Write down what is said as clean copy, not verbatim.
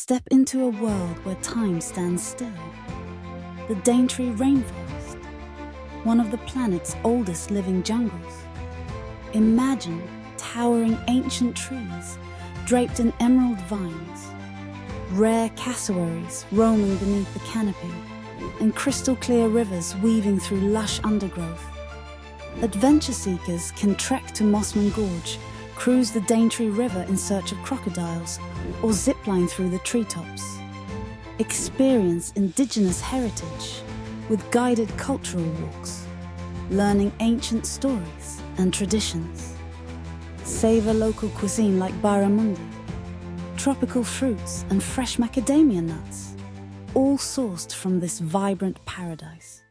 Step into a world where time stands still. The Daintree Rainforest, one of the planet's oldest living jungles. Imagine towering ancient trees draped in emerald vines, rare cassowaries roaming beneath the canopy, and crystal-clear rivers weaving through lush undergrowth. Adventure seekers can trek to Mossman Gorge, cruise the Daintree River in search of crocodiles, or zipline through the treetops. Experience indigenous heritage with guided cultural walks, learning ancient stories and traditions. Savor local cuisine like barramundi, tropical fruits and fresh macadamia nuts, all sourced from this vibrant paradise.